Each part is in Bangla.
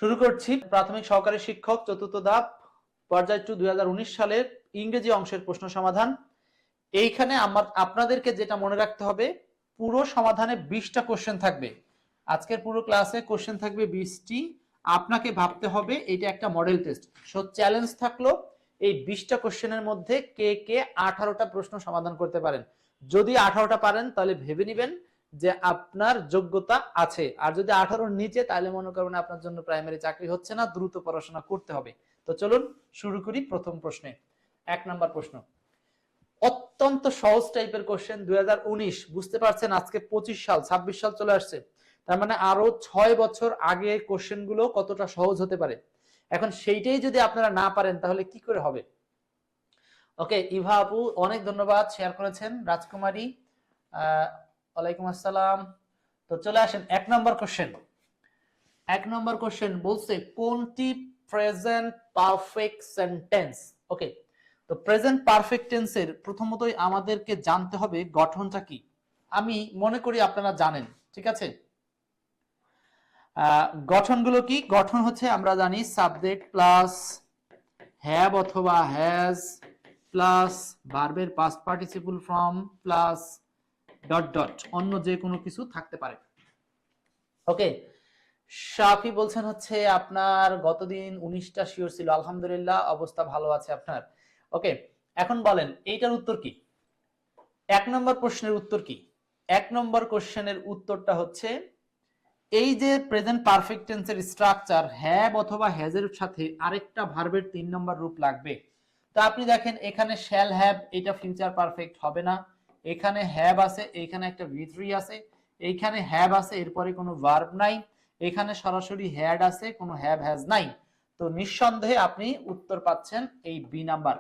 শুরু করছি প্রাথমিক সহকারী শিক্ষক চতুর্থ ধাপ পর্যায় 2 2019 সালের ইংরেজি অংশের প্রশ্ন সমাধান। এইখানে আপনাদেরকে যেটা মনে রাখতে হবে, পুরো সমাধানে 20টা কোশ্চেন থাকবে। আজকের পুরো ক্লাসে কোশ্চেন থাকবে 20টি। আপনাকে ভাবতে হবে এটা একটা মডেল টেস্ট। সো চ্যালেঞ্জ থাকলো এই 20টা কোশ্চেনের মধ্যে কে কে 18টা প্রশ্ন সমাধান করতে পারেন। যদি 18টা পারেন তাহলে ভেবে নেবেন যে আপনার যোগ্যতা আছে, আর যদি 18-র নিচে তাহলে মনে করবেন আপনার জন্য প্রাইমারি চাকরি হচ্ছে না, দ্রুত পড়াশোনা করতে হবে। তো চলুন শুরু করি প্রথম প্রশ্নে। 1 নম্বর প্রশ্ন অত্যন্ত সহজ টাইপের কোশ্চেন। 2019 বুঝতে পারছেন, আজকে 25 সাল 26 সাল চলে আসছে, তার মানে আরো 6 বছর আগে কোশ্চেন গুলো কতটা সহজ হতে পারে। এখন সেইটাই যদি আপনারা না পারেন তাহলে কি করে হবে। ওকে, ইভা আপু অনেক ধন্যবাদ, শেয়ার করেছেন। রাজকুমারী ওয়ালাইকুম আসসালাম। তো চলে আসেন 1 নম্বর কোশ্চেন। 1 নম্বর কোশ্চেন বলছে কোনটি প্রেজেন্ট পারফেক্ট সেন্টেন্স। ওকে, তো প্রেজেন্ট পারফেক্ট টেন্সের প্রথমতই আমাদেরকে জানতে হবে গঠনটা কি। আমি মনে করি আপনারা জানেন, ঠিক আছে। গঠনগুলো কি? গঠন হচ্ছে আমরা জানি সাবজেক্ট প্লাস হ্যাভ অথবা হ্যাজ প্লাস ভার্বের past participle form plus dot dot অন্য যে কোনো কিছু থাকতে পারে। ওকে, শাফি বলছেন হচ্ছে আপনার গতদিন 19টা শিওর ছিল, আলহামদুলিল্লাহ অবস্থা ভালো আছে আপনার। ওকে, এখন বলেন এইটার উত্তর কি। 1 নম্বর প্রশ্নের উত্তর কি? 1 নম্বর কোশ্চেনের উত্তরটা হচ্ছে এই যে প্রেজেন্ট পারফেক্ট টেন্সের স্ট্রাকচার হ্যাভ অথবা হ্যাজ এর সাথে আরেকটা ভার্বের 3 নম্বর রূপ লাগবে। তো আপনি দেখেন এখানে শ্যাল হ্যাভ, এটা ফিউচার পারফেক্ট হবে না। এখানে হ্যাভ আছে, এখানে একটা V3 আছে, এইখানে হ্যাভ আছে, এরপরে কোনো ভার্ব নাই। এখানে সরাসরি হ্যাড আছে, কোনো হ্যাভ হ্যাজ নাই। তো নিঃসন্দেহে আপনি উত্তর পাচ্ছেন এই বি নাম্বার।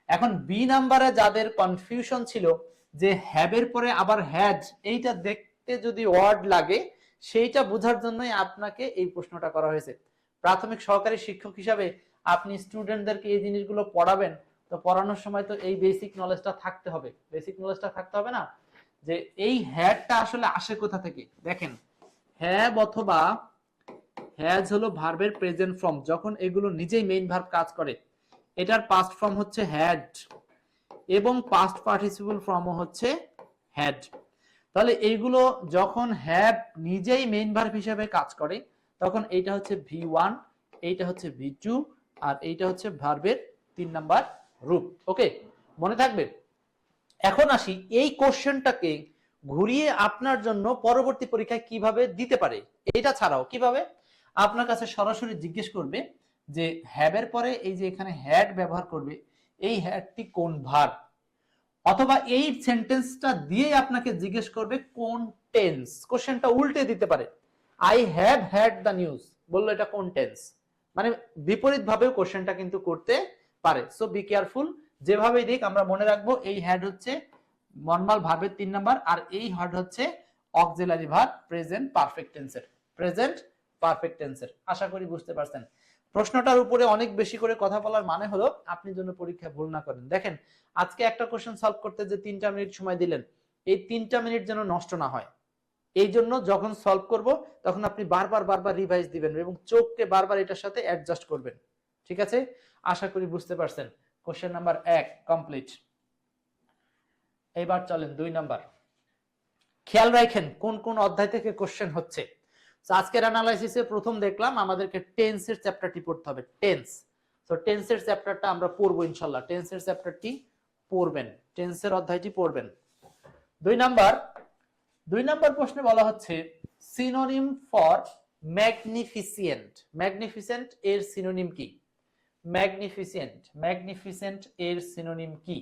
এখন বি নাম্বারে যাদের কনফিউশন ছিল যে হ্যাভের পরে আবার হ্যাড, এইটা দেখতে যদি ওয়ার্ড লাগে, সেইটা বোঝার জন্যই আপনাকে এই প্রশ্নটা করা হয়েছে। প্রাথমিক সহকারী শিক্ষক হিসাবে আপনি স্টুডেন্টদেরকে এই জিনিসগুলো পড়াবেন, তো পড়ানোর সময় তো এই বেসিক নলেজটা থাকতে হবে। বেসিক নলেজটা থাকতে হবে না, যে এই হ্যাডটা আসলে আসে কোথা থেকে। দেখেন, হ্যাভ অথবা হ্যাজ হলো ভার্বের প্রেজেন্ট ফর্ম, যখন এগুলো নিজেই মেইন ভার্ব কাজ করে। এটার পাস্ট ফর্ম হচ্ছে হ্যাড এবং পাস্ট পার্টিসিপল ফর্মও হচ্ছে হ্যাড। তাহলে এইগুলো যখন হ্যাভ নিজেই মেইন ভার্ব হিসেবে কাজ করে, তখন এইটা হচ্ছে V1, এইটা হচ্ছে V2, আর এইটা হচ্ছে ভার্বের 3 নাম্বার রূপ। ওকে, মনে থাকবে। এখন আসি এই কোশ্চেনটাকে ঘুরিয়ে আপনার জন্য পরবর্তী পরীক্ষায় কিভাবে দিতে পারে। এটা ছাড়াও কিভাবে আপনার কাছে সরাসরি জিজ্ঞেস করবে যে হ্যাভের পরে এই যে এখানে হ্যাড ব্যবহার করবে, এই হ্যাডটি কোন ভার্ব, অথবা এই সেন্টেন্সটা দিয়ে আপনাকে জিজ্ঞেস করবে কোন টেন্স। কোশ্চেনটা উল্টে দিতে পারে, I have had the news, বললো এটা কোন টেন্স। মানে বিপরীত ভাবেও কোশ্চেনটা কিন্তু করতে পারে। So be careful. যেভাবেই দিক আমরা মনে রাখবো এই হ্যাড হচ্ছে নরমাল ভার্বের 3 নাম্বার, আর এই হ্যাড হচ্ছে অক্সিলারি ভার্ব প্রেজেন্ট পারফেক্ট টেন্সের। প্রেজেন্ট পারফেক্ট টেন্সের। আশা করি বুঝতে পারছেন। প্রশ্নটার উপরে অনেক বেশি করে কথা বলার মানে হলো আপনি যেন পরীক্ষা ভুল না করেন। দেখেন, আজকে একটা কোশ্চেন সলভ করতে যে 3টা মিনিট সময় দিলেন, এই 3টা মিনিট যেন নষ্ট না হয়। এই জন্য যখন সলভ করব তখন আপনি বারবার রিভাইজ দিবেন এবং চোখকে বারবার এটার সাথে অ্যাডজাস্ট করবেন। ঠিক আছে, আশা করি বুঝতে পারছেন। Question number 1 complete. এবার চলেন 2 নাম্বার। খেয়াল রাখেন কোন কোন অধ্যায় থেকে কোশ্চেন হচ্ছে। আজকের অ্যানালাইসিসে প্রথম দেখলাম আমাদেরকে টেন্সের চ্যাপ্টারটি পড়তে হবে। টেন্স, তো টেন্সের চ্যাপ্টারটা আমরা পড়বো ইনশাআল্লাহ। টেন্সের চ্যাপ্টারটি পড়বেন, টেন্সের অধ্যায়টি পড়বেন। 2 নাম্বার প্রশ্নে বলা হচ্ছে সিনোনিম ফর ম্যাগনিফিসিয়েন্ট। ম্যাগনিফিসেন্ট এর সিনোনিম কি? ম্যাগনিফিসেন্ট, ম্যাগনিফিসেন্ট এর সিনোনিম কি?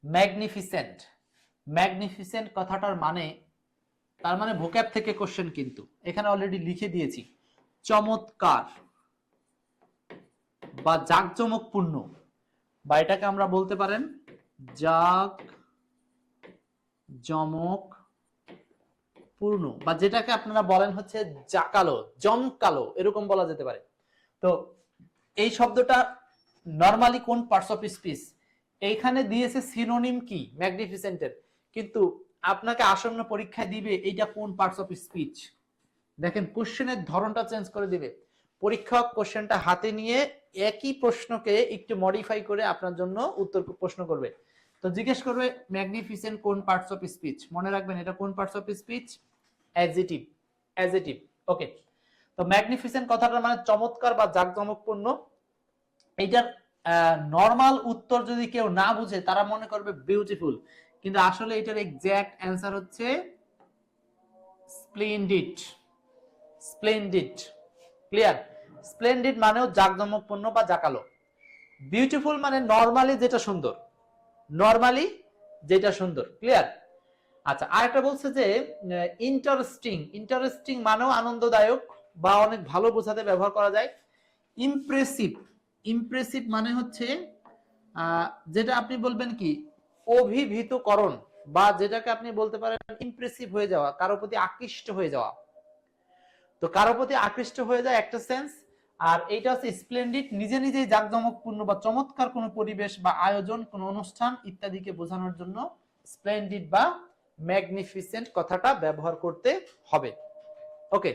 ম্যাগনিফিসেন্ট, ম্যাগনিফিসেন্ট কথাটার মানে, তার মানে ভোক্যাব থেকে কোশ্চেন, কিন্তু এখানে অলরেডি লিখে দিয়েছি। চমৎকার বা জাঁকজমকপূর্ণ, বা এটাকে আমরা বলতে পারেন জাঁকজমকপূর্ণ, বা যেটাকে আপনারা বলেন হচ্ছে জাকালো, জমকালো, এরকম বলা যেতে পারে। তো এই শব্দটা নরমালি কোন পার্টস অফ স্পিচ, এইখানে দিয়েছে সিনোনিম কি ম্যাগনিফিসেন্টের, কিন্তু আপনাকে আসন্ন পরীক্ষায় দিবে এইটা কোন পার্টস অফ স্পিচ। দেখেন কোশ্চেনের ধরনটা চেঞ্জ করে দিবে। পরীক্ষক কোশ্চেনটা হাতে নিয়ে একই প্রশ্নকে একটু মডিফাই করে আপনার জন্য উত্তর প্রশ্ন করবে। তো জিজ্ঞেস করবে ম্যাগনিফিসেন্ট কোন পার্টস অফ স্পিচ, মনে রাখবেন এটা কোন parts of speech, adjective, adjective. Okay, তো ম্যাগনিফিসেন্ট কথাটার মানে চমৎকার বা জাঁকজমকপূর্ণ। এইটার নরমাল উত্তর যদি কেউ না বুঝে তারা মনে করবে বিউটিফুল, কিন্তু আসলে এটার এক্সাক্ট অ্যান্সার হচ্ছে স্প্লেন্ডিড। Splendid, clear? স্প্লেন্ডিড মানেও জাঁকজমকপূর্ণ বা জাঁকালো। বিউটিফুল মানে নরমালি যেটা সুন্দর, নরমালি যেটা সুন্দর, ক্লিয়ার? আচ্ছা, আরেকটা বলছে যে ইন্টারেস্টিং, ইন্টারেস্টিং মানেও আনন্দদায়ক বা অনেক ভালো বোঝাতে ব্যবহার করা যায়। ইমপ্রেসিভ, ইমপ্রেসিভ মানে হচ্ছে যেটা আপনি বলবেন কি অভিভূতকরণ, বা যেটাকে আপনি বলতে পারেন ইমপ্রেসিভ হয়ে যাওয়া, কারো প্রতি আকৃষ্ট হয়ে যাওয়া। তো কারো প্রতি আকৃষ্ট হয়ে যায় একটা সেন্স, আর এইটা হচ্ছে স্প্লেন্ডিড, নিজে নিজেই জাঁকজমকপূর্ণ বা চমৎকার কোনো পরিবেশ বা আয়োজন, কোনো অনুষ্ঠান ইত্যাদিকে বোঝানোর জন্য স্প্লেন্ডিড বা ম্যাগনিফিসেন্ট কথাটা ব্যবহার করতে হবে। ওকে,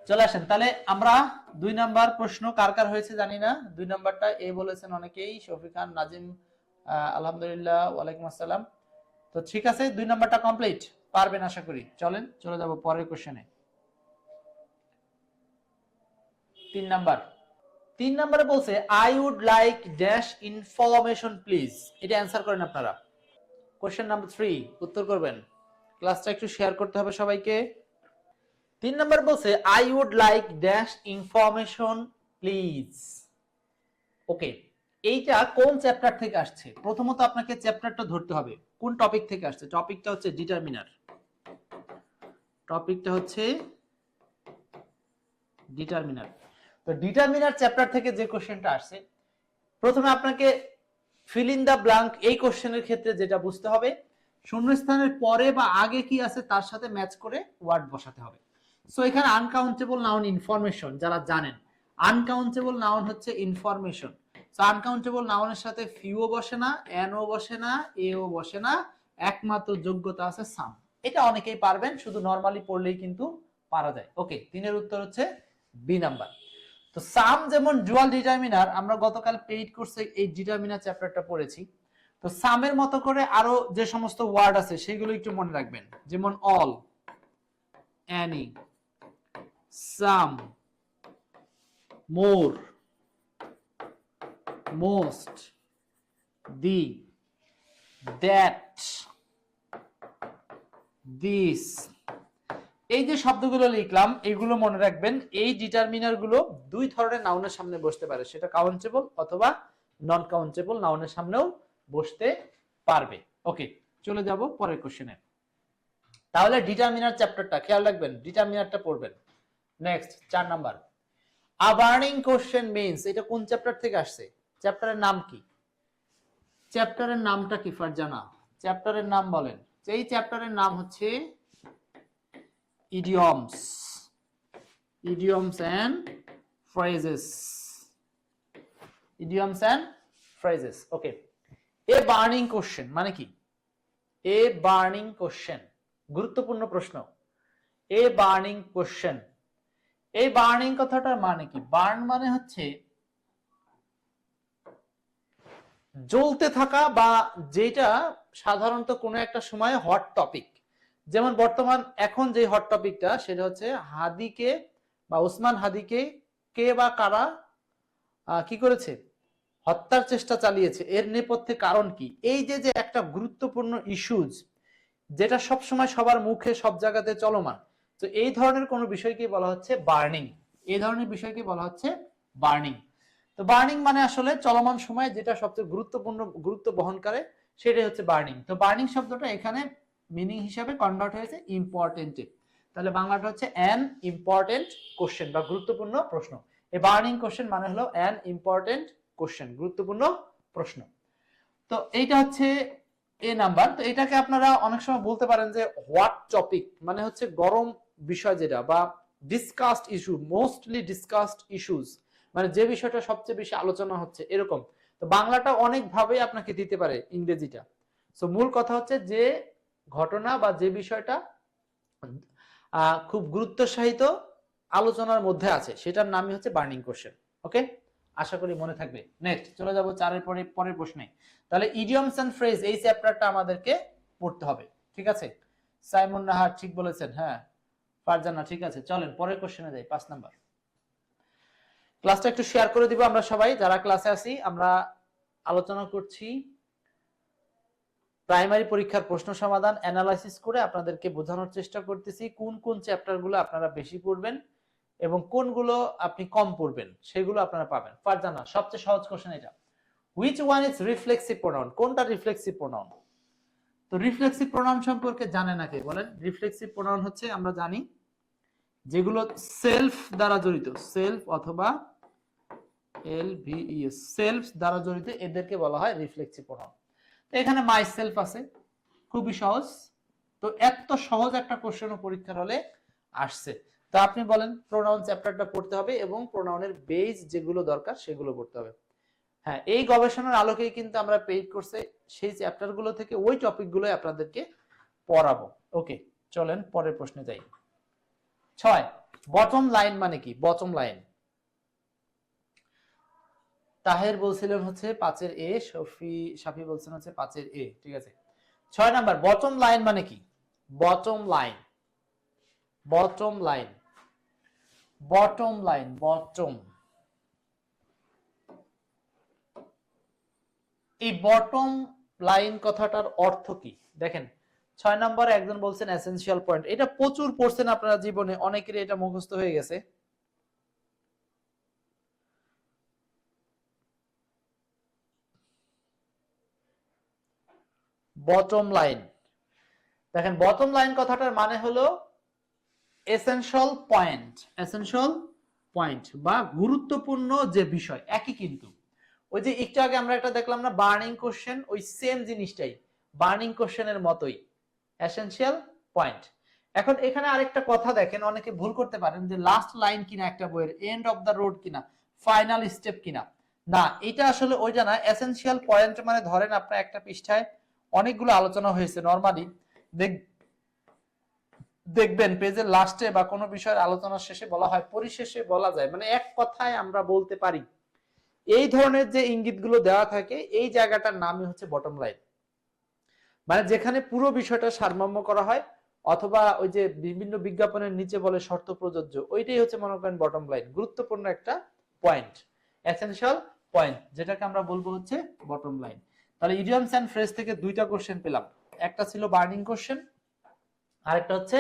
চলে আসেন তাহলে আমরা 2 নাম্বার প্রশ্ন কার কার হয়েছে জানি না। 2 নাম্বারটা এ বলেছেন অনেকেই, শফিকান, নাজিম, আলহামদুলিল্লাহ, ওয়ালাইকুম আসসালাম। তো ঠিক আছে, 2 নাম্বারটা কমপ্লিট, পারবেন আশা করি। চলেন চলে যাব পরের কোশ্চেনে। 3 নাম্বার, 3 নাম্বারে বলছে I would like dash information please. এটা অ্যান্সার করেন আপনারা। কোশ্চেন নাম্বার 3 উত্তর করবেন। ক্লাসটা একটু শেয়ার করতে হবে সবাইকে। 3 নাম্বার বলছে I would like dash information please. Okay, এইটা কোন চ্যাপ্টার থেকে আসছে? প্রথমত আপনাকে চ্যাপ্টারটা ধরতে হবে, কোন টপিক থেকে আসছে। টপিকটা হচ্ছে ডিটারমিনার, টপিকটা হচ্ছে ডিটারমিনার। তো ডিটারমিনার চ্যাপ্টার থেকে যে কোশ্চেনটা আসছে, প্রথমে আপনাকে ফিল ইন দা ব্ল্যাঙ্ক এই কোশ্চেনের ক্ষেত্রে যেটা বুঝতে হবে, শূন্যস্থানের পরে বা আগে কি আছে তার সাথে ম্যাচ করে ওয়ার্ড বসাতে হবে। সো এখানে আনকাউন্টেবল নাউন ইনফরমেশন, যারা জানেন আনকাউন্টেবল নাউন হচ্ছে ইনফরমেশন। সো আনকাউন্টেবল নাউনের সাথে ফিউও বসে না, এনও বসে না, এও বসে না, একমাত্র যোগ্যতা আছে সাম। এটা অনেকেই পারবেন, শুধু নরমালি পড়লেই কিন্তু পারা যায়। ওকে, 3-এর উত্তর হচ্ছে বি নাম্বার। তো সাম যেমন ডুয়াল ডিটারমিনার, আমরা গতকাল পেইড কোর্সে এই ডিটারমিনার চ্যাপ্টারটা পড়েছি। তো সামের মতো করে আরো যে সমস্ত ওয়ার্ড আছে সেগুলো একটু মনে রাখবেন, যেমন all, any, some, more, most, the, that, this. এই যে শব্দগুলো লিখলাম এগুলো মনে রাখবেন। এই ডিটারমিনার গুলো 2 ধরনের নাউনের সামনে বসতে পারে, সেটা কাউন্টেবল অথবা নন কাউন্টেবল নাউনের সামনেও বসতে পারবে। ওকে, চলে যাব পরের কোশ্চেনে। তাহলে ডিটারমিনার চ্যাপ্টারটা খেয়াল রাখবেন, ডিটারমিনারটা পড়বেন। নেক্সট 4 নাম্বার, আ বার্নিং কোশ্চেন মিন্স, এটা কোন চ্যাপ্টার থেকে আসছে? চ্যাপ্টারের নাম কি? চ্যাপ্টারের নামটা কি ফারজানা? চ্যাপ্টারের নাম বলেন। এই চ্যাপ্টারের নাম হচ্ছে idioms, idioms and phrases, idioms and phrases. Okay, a burning question মানে কি? a burning question, গুরুত্বপূর্ণ প্রশ্ন। a burning question, এই বার্নিং কথাটার মানে কি? বার্ন মানে হচ্ছে জ্বলতে থাকা, বা যেটা সাধারণত কোনো একটা সময় হট টপিক। যেমন বর্তমান এখন যে হট টপিকটা সেটা হচ্ছে হাদিকে বা ওসমান হাদিকে কে বা কারা কি করেছে, হত্যার চেষ্টা চালিয়েছে, এর নেপথ্যে কারণ কি। এই যে যে একটা গুরুত্বপূর্ণ ইস্যুজ যেটা সব সময় সবার মুখে সব জায়গাতে চলমান, তো এই ধরনের কোন বিষয়কে বলা হচ্ছে বার্নিং। এই ধরনের বিষয়কে বলা হচ্ছে বার্নিং। তো বার্নিং মানে আসলে চলমান সময়ে যেটা সবচেয়ে গুরুত্ব বহন করে সেটাই হচ্ছে বার্নিং। তো বার্নিং শব্দটা এখানে মিনিং হিসাবে কনভার্ট হয়েছে ইম্পর্টেন্টে। তাহলে বাংলাটা হচ্ছে অ্যান ইম্পর্টেন্ট কোশ্চেন বা গুরুত্বপূর্ণ প্রশ্ন। এই বার্নিং কোশ্চেন মানে হলো অ্যান ইম্পর্টেন্ট কোশ্চেন, গুরুত্বপূর্ণ প্রশ্ন। তো এইটা হচ্ছে এ নাম্বার। তো এটাকে আপনারা অনেক সময় বলতে পারেন যে হোয়াট টপিক, মানে হচ্ছে গরম বিষয় যেটা, বা discussed issue, mostly discussed issues, মানে যে বিষয়টা সবচেয়ে বেশি আলোচনা হচ্ছে এরকম। তো বাংলাটা অনেক ভাবে আপনাকে দিতে পারে ইংরেজিটা। সো মূল কথা হচ্ছে যে ঘটনা বা যে বিষয়টা খুব গুরুত্বসহিত আলোচনার মধ্যে আছে, সেটার নামই হচ্ছে বার্নিং কোশ্চেন। ওকে, আশা করি মনে থাকবে। নেক্সট চলে যাব 4 এর পরের প্রশ্নে। তাহলে ইডিয়মস এন্ড ফ্রেজ এই চ্যাপ্টারটা আমাদেরকে পড়তে হবে, ঠিক আছে? সাইমন নাহার ঠিক বলেছেন, হ্যাঁ ফারজানা ঠিক আছে। চলেন পরের কোশ্চেনে যাই, 5 নাম্বার। ক্লাসটা একটু শেয়ার করে দিব, আমরা সবাই যারা ক্লাসে আছি আমরা আলোচনা করছি প্রাইমারি পরীক্ষার প্রশ্ন সমাধান অ্যানালাইসিস করে আপনাদেরকে বোঝানোর চেষ্টা করতেছি কোন কোন চ্যাপ্টারগুলো আপনারা বেশি পড়বেন এবং কোনগুলো আপনি কম পড়বেন সেগুলো আপনারা পাবেন। ফারজানা সবচেয়ে সহজ কোশ্চেন এটা, which one is reflexive pronoun? কোনটা রিফ্লেক্সিভ প্রোনাউন? তো রিফ্লেক্সিভ প্রোনাউন সম্পর্কে জানেন নাকি বলেন? রিফ্লেক্সিভ প্রোনাউন হচ্ছে আমরা জানি যেগুলো সেলফ দ্বারা জড়িত, সেলফ অথবা এলভিইএস, সেলফ দ্বারা জড়িত, এদেরকে বলা হয় রিফ্লেক্সিভ প্রোনাউন। তো এখানে মাই সেলফ আছে, খুবই সহজ। তো এত সহজ একটা কোশ্চেন পরীক্ষার হলে আসছে, তো আপনি বলেন প্রোনাউন চ্যাপ্টারটা পড়তে হবে এবং প্রোনাউনের বেস যেগুলো দরকার সেগুলো পড়তে হবে। হ্যাঁ, এই গবেষণার আলোকেই কিন্তু আমরা পেইড কোর্সে সেই চ্যাপ্টারগুলো থেকে ওই টপিকগুলো আপনাদেরকে পড়াবো। ওকে, চলেন পরের প্রশ্নে যাই। 6, বটম লাইন মানে কি? বটম লাইন তাহের বলছিলেন হচ্ছে 5 এর এ, শাফি বলছেন হচ্ছে 5 এর এ, ঠিক আছে। 6 নাম্বার, বটম লাইন মানে কি? Bottom line, bottom line, bottom line, bottom, এই বটম লাইন কথাটার অর্থ কি? দেখেন 6 নম্বরে একজন বলছেন এসেনশিয়াল পয়েন্ট, এটা প্রচুর পড়ছেন আপনারা জীবনে, অনেকেরই এটা মুখস্থ হয়ে গেছে। বটম লাইন, দেখেন বটম লাইন কথাটার মানে হলো এসেনশিয়াল পয়েন্ট, এসেনশিয়াল পয়েন্ট বা গুরুত্বপূর্ণ যে বিষয়, একই কিন্তু। ওই যে একটু আগে আমরা একটা দেখলাম না বার্নিং কোশ্চেন, ওই সেম জিনিসটাই বার্নিং কোশ্চেনের মতোই, এসেনশিয়াল পয়েন্ট। এখন এখানে আরেকটা কথা দেখেন, অনেকে ভুল করতে পারেন যে লাস্ট লাইন কিনা একটা বইয়ের, এন্ড অফ দা রোড কিনা, ফাইনাল স্টেপ কিনা। না, এটা আসলে ওইটা না। এসেনশিয়াল পয়েন্ট মানে ধরেন আপনার একটা পৃষ্ঠায় অনেকগুলো আলোচনা হয়েছে, নরমালি দেখবেন পেজের লাস্টে বা কোনো বিষয়ের আলোচনার শেষে বলা হয়, পরিশেষে বলা যায়, মানে এক কথায় আমরা বলতে পারি, এই ধরনের যে ইঙ্গিতগুলো দেওয়া থাকে এই জায়গাটার নামই হচ্ছে বটম লাইন। মানে যেখানে পুরো বিষয়টা সারমর্ম করা হয়, অথবা ওই যে বিভিন্ন বিজ্ঞাপনের নিচে বলে শর্ত প্রযোজ্য, ওইটাই হচ্ছে মনে করেন বটম লাইন, গুরুত্বপূর্ণ একটা পয়েন্ট, এসেনশিয়াল পয়েন্ট, যেটাকে আমরা বলবো হচ্ছে বটম লাইন। তাহলে ইডিয়মস এন্ড ফ্রেজ থেকে দুইটা কোশ্চেন পেলাম, একটা ছিল বার্নিং কোশ্চেন, আরেকটা হচ্ছে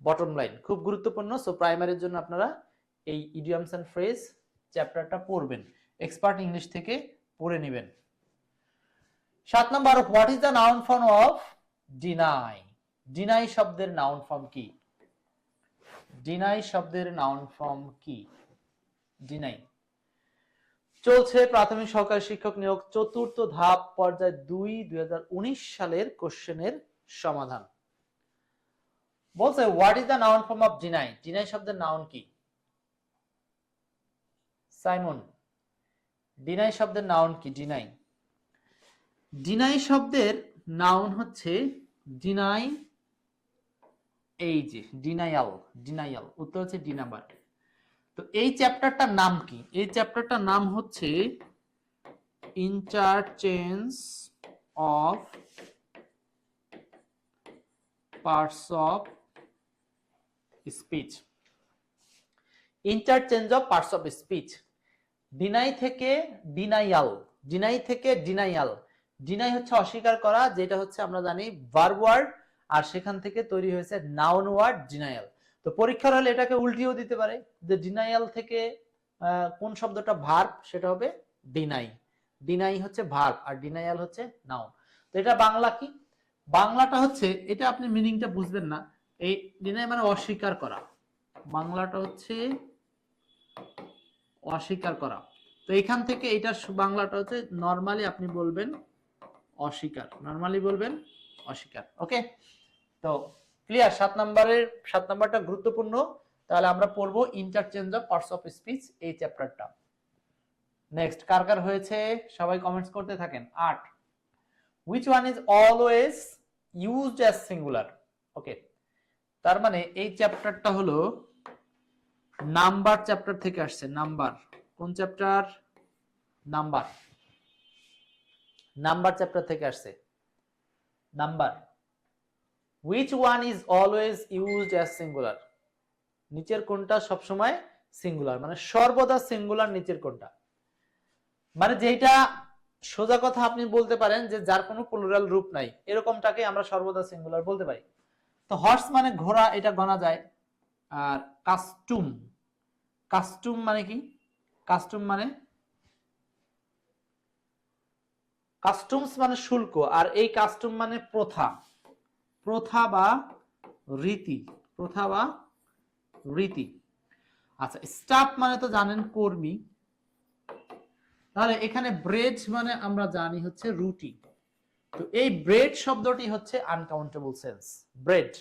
বটম লাইন, খুব গুরুত্বপূর্ণ। সো প্রাইমারির জন্য আপনারা এই ইডিয়মস এন্ড ফ্রেজ চ্যাপ্টারটা পড়বেন, এক্সপার্ট ইংলিশ থেকে পড়ে নেবেন। 7 number, what is the noun form of deny? Deny শব্দের নাউন ফর্ম কি? ডিনাই শব্দের নাউন ফর্ম কি? ডিনাই চলছে প্রাথমিক সহকারী শিক্ষক নিয়োগ 4র্থ ধাপ পর্যায় 2019 সালের কোশ্চেনের সমাধান। বলছে what is the noun form of deny? Deny শব্দের নাউন কি? সাইমন, ডিনাই শব্দের নাউন কি? ডিনাই, ডিনাই শব্দের নাউন হচ্ছে ডিনাই, এই যে ডিনায়াল, ডিনায়াল, উত্তর হচ্ছে ডি নাম্বার। তো এই চ্যাপ্টারটার নাম কি? এই চ্যাপ্টারটার নাম হচ্ছে interchange of parts of speech, interchange of parts of speech. Deny থেকে ডিনায়াল, ডিনাই থেকে ডিনায়াল, ডিনাই হচ্ছে অস্বীকার করা, যেটা হচ্ছে আমরা জানি ভার্ব ওয়ার্ড, আর সেখান থেকে তৈরি হয়েছে নাউন ওয়ার্ড ডিনায়াল। তো পরীক্ষার হলে এটাকে উল্টিয়েও দিতে পারে যে ডিনায়াল থেকে কোন শব্দটা ভার্ব, সেটা হবে ডিনাই, ডিনাই হচ্ছে ভার্ব আর ডিনায়াল হচ্ছে নাউন। তো এটা বাংলা কি? বাংলাটা হচ্ছে, এটা আপনি মিনিংটা বুঝবেন না, এই ডিনাই মানে অস্বীকার করা, বাংলাটা হচ্ছে অস্বীকার করা। তো এখান থেকে এটার বাংলাটা হচ্ছে নরমালি আপনি বলবেন অস্বীকার, নরমালি বলবেন অস্বীকার। ওকে, তো ক্লিয়ার? 7 নাম্বারটা গুরুত্বপূর্ণ। তাহলে আমরা পড়বো interchange of parts of speech এই চ্যাপ্টারটা। নেক্সট কার কার হয়েছে সবাই কমেন্টস করতে থাকেন। 8, which one is always used as singular? ওকে, তার মানে এই চ্যাপ্টারটা হলো নাম্বার চ্যাপ্টার থেকে আসছে। নাম্বার কোন চ্যাপ্টার? নাম্বার। নাম্বার চ্যাপ্টার থেকে আসছে। Number. which one is always used as singular? নিচের কোনটা সবসময় সিঙ্গুলার, মানে সর্বদা সিঙ্গুলার নিচের কোনটা? মানে যেটা সোজা কথা আপনি বলতে পারেন যে যার কোনো প্লুরাল রূপ নাই, এরকমটাকে আমরা সর্বদা সিঙ্গুলার বলতে পারি। তো হর্স মানে ঘোড়া, এটা গণা যায়। আর কাস্টুম, কাস্টুম মানে কি? কাস্টুম মানে, কাস্টমস মানে শুল্ক, আর এই কাস্টম মানে প্রথা, প্রথা বা রীতি, প্রথা বা রীতি। আচ্ছা, স্টাফ মানে তো জানেন কর্মী। তাহলে এখানে ব্রেড মানে আমরা জানি হচ্ছে রুটি। তো এই ব্রেড শব্দটি হচ্ছে আনকাউন্টেবল সেন্স। ব্রেড,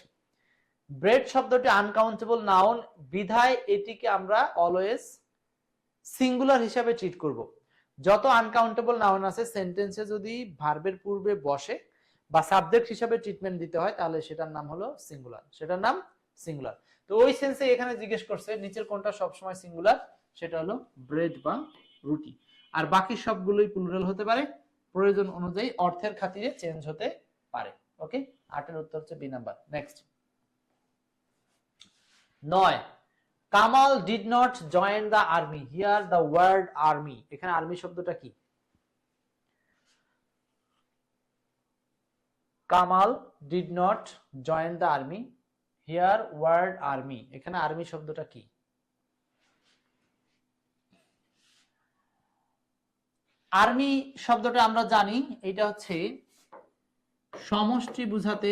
ব্রেড শব্দটি আনকাউন্টেবল নাউন বিধায় এটিকে আমরা অলওয়েজ সিঙ্গুলার হিসাবে ট্রিট করব। যত আনকাউন্টেবল নাউন আছে সেন্টেন্সে যদি ভার্বের পূর্বে বসে বা সাবজেক্ট হিসাবে ট্রিটমেন্ট দিতে হয় তাহলে সেটার নাম হলো সিঙ্গুলার, সেটার নাম সিঙ্গুলার। তো ওই সেন্সে এখানে জিজ্ঞেস করছে নিচের কোনটা সবসময় সিঙ্গুলার, সেটা হলো ব্রেড বা রুটি। আর বাকি সবগুলোই প্লুরাল হতে পারে, প্রয়োজন অনুযায়ী অর্থের খাতিরে চেঞ্জ হতে পারে। ওকে, 8 এর উত্তর হচ্ছে B number. Next 9, Kamal did not join the army. Here the word army, এখানে আর্মি শব্দটা কি? Kamal did not join the army, here word army, এখানে আর্মি শব্দটা কি? আর্মি শব্দটা আমরা জানি এটা হচ্ছে সমষ্টি বুঝাতে,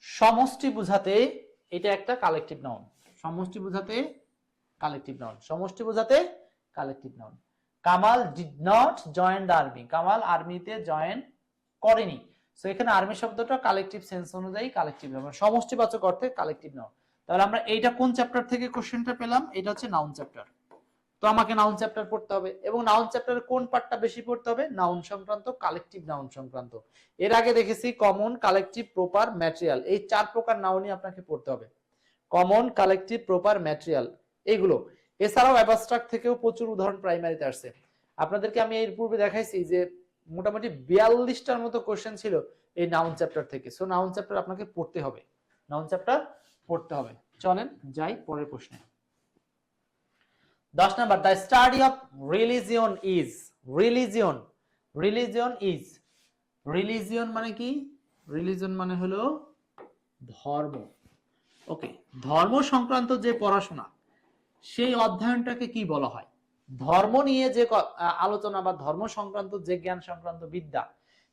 সমষ্টি বুঝাতে এটা একটা কালেকটিভ নাউন। সমষ্টি বুঝাতে কালেকটিভ নাউন, সমষ্টি বুঝাতে collective noun. Kamal did not join the army, Kamal আর্মিতে জয়েন করেনি। সো এখানে আর্মি শব্দটা কালেকটিভ সেন্স অনুযায়ী কালেকটিভ নাউন, সমষ্টিবাচক অর্থে কালেকটিভ নাউন। তাহলে আমরা এইটা কোন চ্যাপ্টার থেকে কোশ্চেনটা পেলাম? এটা হচ্ছে নাউন চ্যাপ্টার। তো আমাকে নাউন চ্যাপ্টার পড়তে হবে, এবং নাউন চ্যাপ্টারের কোন পার্টটা বেশি পড়তে হবে? নাউন সংক্রান্ত, কালেকটিভ নাউন সংক্রান্ত। এর আগে দেখেছি কমন, কালেকটিভ, প্রপার, ম্যাটেরিয়াল, এই 4 প্রকার নাউনই আপনাকে পড়তে হবে। কমন, কালেকটিভ, প্রপার, ম্যাটেরিয়াল এইগুলো। এছাড়াও অ্যাবস্ট্রাক্ট থেকেও প্রচুর উদাহরণ প্রাইমারিতে আসছে। আপনাদেরকে আমি এর পূর্বে দেখাইছি যে মোটামুটি 42টার মতো কোশ্চেন ছিল এই নাউন চ্যাপ্টার থেকে। সো নাউন চ্যাপ্টার আপনাকে পড়তে হবে, নাউন চ্যাপ্টার পড়তে হবে। চলেন যাই পরের প্রশ্নে। 10 number, the study of religion is. Religion, religion is, religion মানে কি? রিলিজিয়ন মানে হলো ধর্ম। ওকে, ধর্ম সংক্রান্ত যে পড়াশোনা সেই অধ্যয়নটাকে কি বলা হয়? ধর্ম নিয়ে যে আলোচনা বা ধর্ম সংক্রান্ত যে জ্ঞান সংক্রান্ত বিদ্যা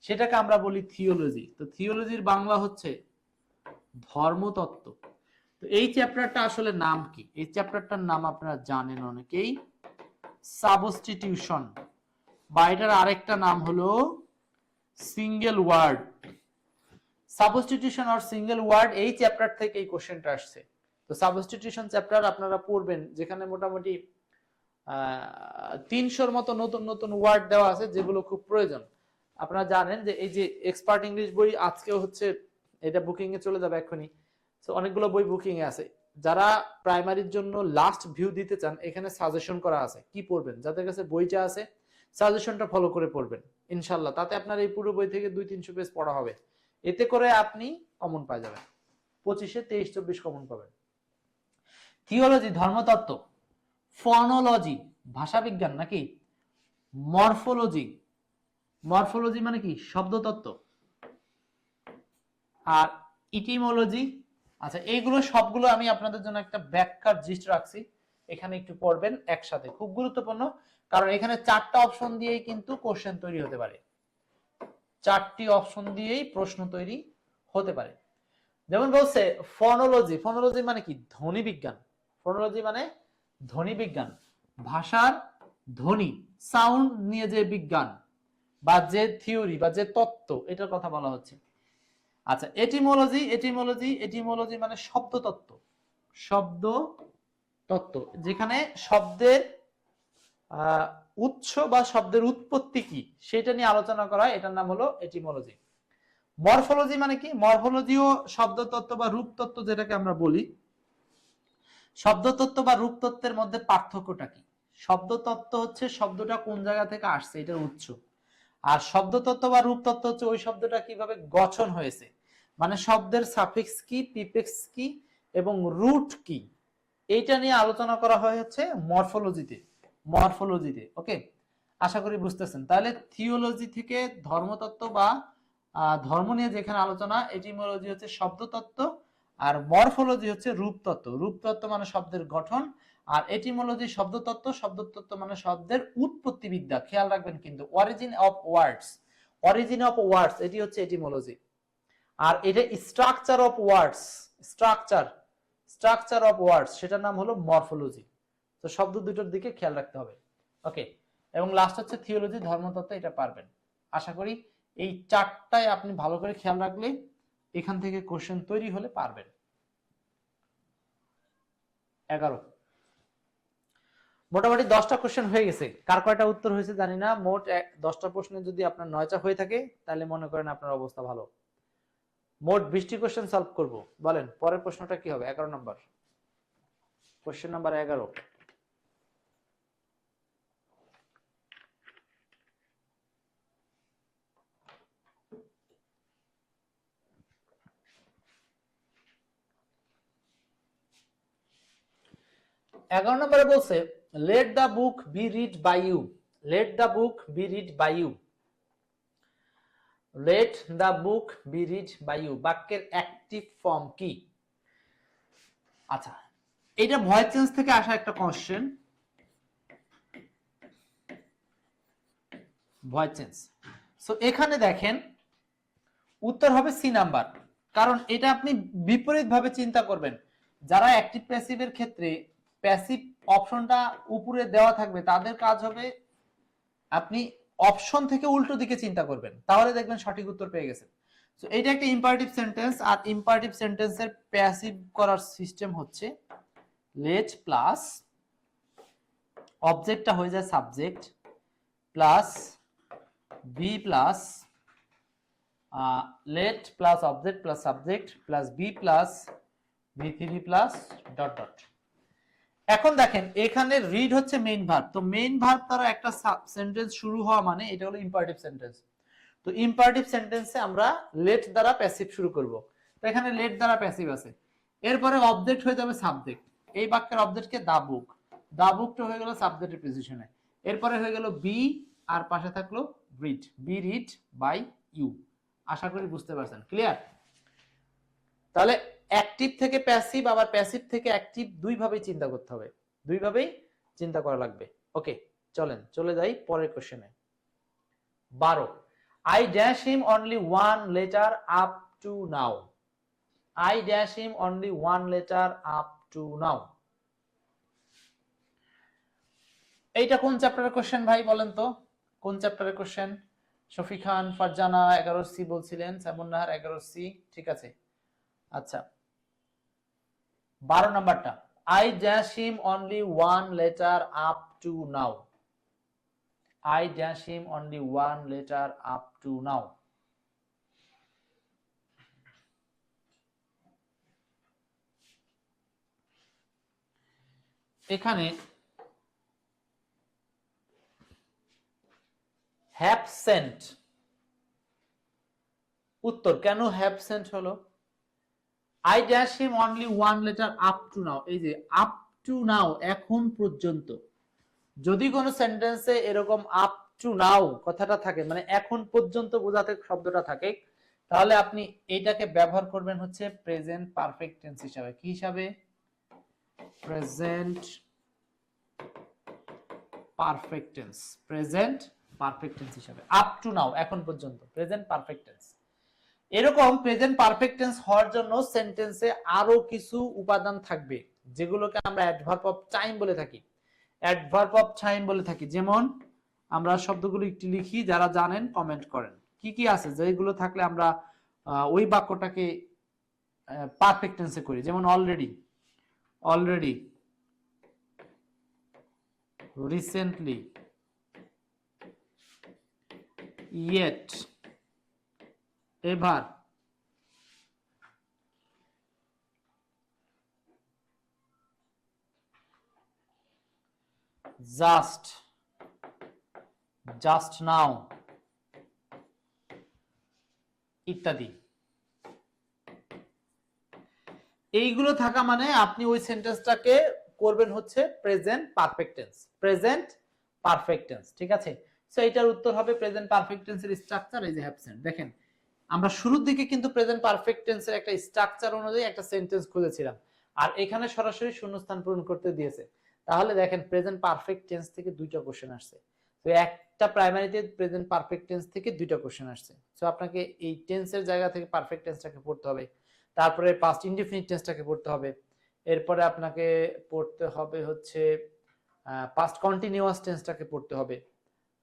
সেটাকে আমরা বলি থিওলজি। তো থিওলজির বাংলা হচ্ছে ধর্মতত্ত্ব। তো এই চ্যাপ্টারটা আসলে নাম কি? এই চ্যাপ্টারটার নাম আপনারা জানেন অনেকেই, সাবস্টিটিউশন, বা এটার আরেকটা নাম হলো সিঙ্গেল ওয়ার্ড। সাবস্টিটিউশন আর সিঙ্গেল ওয়ার্ড এই চ্যাপ্টার থেকে এই কোশ্চেনটা আসছে। তো সাবস্টিটিউশন চ্যাপ্টার আপনারা পড়বেন, যেখানে মোটামুটি 300-র মতো নতুন নতুন ওয়ার্ড দেওয়া আছে যেগুলো খুব প্রয়োজন। আপনারা জানেন যে এই যে এক্সপার্ট ইংলিশ বই আজকেও হচ্ছে, এটা বুকিং এ চলে যাবে এখনই। সো অনেকগুলো বই বুকিং এ আছে। যারা প্রাইমারির জন্য লাস্ট ভিউ দিতে চান এখানে সাজেশন করা আছে কি পড়বেন। যাদের কাছে বইটা আছে সাজেশনটা ফলো করে পড়বেন ইনশাআল্লাহ। তাতে আপনার এই পুরো বই থেকে 200-300 পেজ পড়া হবে। এতে করে আপনি কমন পাই যাবেন, 25-এ 23-24 কমন পাবেন। থিওলজি ধর্মতত্ত্ব, ফনোলজি ভাষাবিজ্ঞান নাকি, মরফোলজি, মরফোলজি মানে কি শব্দতত্ত্ব, আর ইটিমোলজি। আচ্ছা, এইগুলো সবগুলো আমি আপনাদের জন্য একটা ব্যাখ্যার জিস্ট রাখছি, এখানে একটু পড়বেন একসাথে, খুব গুরুত্বপূর্ণ। কারণ এখানে 4টা অপশন দিয়েই কিন্তু কোশ্চেন তৈরি হতে পারে, 4টি অপশন দিয়েই প্রশ্ন তৈরি হতে পারে। যেমন বলছে ফনোলজি, ফনোলজি মানে কি ধ্বনি বিজ্ঞান, ফনোলজি মানে ধ্বনি বিজ্ঞান, ভাষার ধ্বনি সাউন্ড নিয়ে যে বিজ্ঞান বা যে থিওরি বা যে তত্ত্ব এটার কথা বলা হচ্ছে। আচ্ছা, এটিমোলজি, এটিমোলজি, এটিমোলজি মানে শব্দ তত্ত্ব, শব্দ তত্ত্ব, যেখানে শব্দের উৎস বা শব্দের উৎপত্তি কি সেটা নিয়ে আলোচনা করা হয়, এটার নাম হলো এটিমোলজি। মরফোলজি মানে কি? মরফোলজিও শব্দতত্ত্ব বা রূপতত্ত্ব যেটাকে আমরা বলি। শব্দতত্ত্ব বা রূপতত্ত্বের মধ্যে পার্থক্যটা কি? শব্দতত্ত্ব হচ্ছে শব্দটা কোন জায়গা থেকে আসছে, এটার উৎস। আর শব্দতত্ত্ব বা রূপতত্ত্ব হচ্ছে ওই শব্দটা কিভাবে গঠন হয়েছে, মানে শব্দের সাফিক্স কি, প্রিফিক্স কি এবং রুট কি, এইটা নিয়ে আলোচনা করা হয় হচ্ছে মরফোলজিতে। মরফোলজিতে ওকে, আশা করি বুঝতেছেন। তাহলে থিওলজি থেকে ধর্মতত্ত্ব বা ধর্ম নিয়ে যেখানে আলোচনা, এটিমোলজি হচ্ছে শব্দতত্ত্ব, আর মরফোলজি হচ্ছে রূপতত্ত্ব। রূপতত্ত্ব মানে শব্দের গঠন, আর এটিমোলজি শব্দতত্ত্ব। শব্দতত্ত্ব মানে শব্দের উৎপত্তিবিদ্যা। খেয়াল রাখবেন কিন্তু, origin of words, origin of words এটি হচ্ছে এটিমোলজি। আর এটা structure of words, structure, structure of words সেটার নাম হলো মরফোলজি। তো শব্দ দুটোর দিকে খেয়াল রাখতে হবে। ওকে, এবং লাস্ট হচ্ছে থিওলজি, ধর্মতত্ত্ব। এটা পারবেন আশা করি। এই চারটায় আপনি ভালো করে খেয়াল রাখলে এখান থেকে কোশ্চেন তৈরি হলে পারবেন। 11 মোটামুটি 10টা কোশ্চেন হয়ে গেছে। কার কয়টা উত্তর হয়েছে জানি না। মোট 10টা প্রশ্নে যদি আপনার 9টা হয়ে থাকে তাহলে মনে করেন আপনার অবস্থা ভালো। মোট 20টি কোশ্চেন সলভ করব। বলেন পরের প্রশ্নটা কি হবে? 11 নম্বর কোশ্চেন নাম্বার 11। এগারো নম্বরে বলছে let the book be read by you. Let the book be read by you. Let the book be read by you বাক্যের অ্যাক্টিভ ফর্ম কি? আচ্ছা, এটা ভয়েস চেঞ্জ থেকে আসা একটা কোশ্চেন। Voice change. সো এখানে দেখেন উত্তর হবে সি নাম্বার। কারণ এটা আপনি বিপরীত ভাবে চিন্তা করবেন। যারা অ্যাক্টিভ প্যাসিভের ক্ষেত্রে প্যাসিভ অপশনটা উপরে দেওয়া থাকবে তাদের কাজ হবে আপনি অপশন থেকে উল্টো দিকে চিন্তা করবেন, তাহলে দেখবেন সঠিক উত্তর পেয়ে গেছেন। সো এটা একটা ইম্পারেটিভ সেন্টেন্স, আর ইম্পারেটিভ সেন্টেন্সের প্যাসিভ করার সিস্টেম হচ্ছে লেট প্লাস অবজেক্টটা হয়ে যায় subject plus be plus let plus object plus subject plus be plus ভি3 প্লাস ডট ডট। এখন দেখেন এখানে রিড হচ্ছে মেইন ভার্ব, তো মেইন ভার্ব দ্বারা একটা সেন্টেন্স শুরু হওয়া মানে এটা হলো ইম্পারেটিভ সেন্টেন্স। তো ইম্পারেটিভ সেন্টেন্সে আমরা লেট দ্বারা প্যাসিভ শুরু করব। তো এখানে লেট দ্বারা প্যাসিভ আছে। এরপরে অবজেক্ট হয়ে যাবে সাবজেক্ট। এই বাক্যের অবজেক্টকে দা বুক, দা বুকটা হয়ে গেল সাবজেক্টের পজিশনে। এরপরে হয়ে গেল বি, আর পাশে থাকলো read, be read by you. আশা করি বুঝতে পারছেন, ক্লিয়ার? তাহলে অ্যাক্টিভ থেকে প্যাসিভ আবার প্যাসিভ থেকে অ্যাক্টিভ দুইভাবেই চিন্তা করতে হবে, দুইভাবেই চিন্তা করা লাগবে। ওকে, চলেন চলে যাই পরের কোশ্চেনে। 12 I dash him only one letter up to now. I dash him only one letter up to now. এইটা কোন চ্যাপ্টারের কোশ্চেন ভাই বলেন তো? কোন চ্যাপ্টারের কোশ্চেন? শফি খান, ফারজানা 11C বলছিলেন, সামুন্নাহার 11C, ঠিক আছে। আচ্ছা 12 নাম্বারটা I dash him only one letter up to now. I dash him only one letter up to now. এখানে have sent, উত্তর কেন have sent হলো? I dash him only one letter up to now, এই যে up to now এখন পর্যন্ত, যদি কোনো সেন্টেন্সে এরকম আপ টু নাও কথাটা থাকে মানে এখন পর্যন্ত বোঝাতে শব্দটা থাকে, তাহলে আপনি এইটাকে ব্যবহার করবেন হচ্ছে প্রেজেন্ট পারফেক্ট টেন্স হিসাবে। কি হিসাবে? Present perfect tense, present perfect tense হিসাবে। আপ টু নাও এখন পর্যন্ত, প্রেজেন্ট পারফেক্ট টেন্স। এরকম প্রেজেন্ট পারফেক্ট টেন্স হওয়ার জন্য সেন্টেন্সে আরো কিছু উপাদান থাকবে যেগুলোকে আমরা অ্যাডভার্ব অফ টাইম বলে থাকি। অ্যাডভার্ব অফ টাইম বলে থাকি। যেমন আমরা শব্দগুলো একটু লিখি, যারা জানেন কমেন্ট করেন কি কি আছে যেগুলো থাকলে আমরা ওই বাক্যটাকে পারফেক্ট টেন্সে করি। যেমন already, already, recently, yet, ever, just, just now ইত্যাদি। এইগুলো থাকা মানে আপনি ওই সেন্টেন্সটাকে করবেন হচ্ছে present perfect tense, present perfect tense, ঠিক আছে। সো এটার উত্তর হবে প্রেজেন্ট পারফেক্ট টেন্সের স্ট্রাকচার এই যে হ্যাভ সেন্ট। দেখেন আমরা শুরুর দিকে কিন্তু প্রেজেন্ট পারফেক্ট টেন্সের একটা স্ট্রাকচার অনুযায়ী একটা সেন্টেন্স খুঁজেছিলাম, আর এখানে সরাসরি শূন্যস্থান পূরণ করতে দিয়েছে। তাহলে দেখেন প্রেজেন্ট পারফেক্ট টেন্স থেকে দুইটা কোশ্চেন আসছে, তো একটা প্রাইমারিতে প্রেজেন্ট পারফেক্ট টেন্স থেকে দুইটা কোশ্চেন আসছে। সো আপনাকে এই টেন্সের জায়গা থেকে পারফেক্ট টেন্সটাকে পড়তে হবে, তারপরে পাস্ট ইনডিফিনিট টেন্সটাকে পড়তে হবে, এরপরে আপনাকে পড়তে হবে হচ্ছে পাস্ট কন্টিনিউয়াস টেন্সটাকে পড়তে হবে।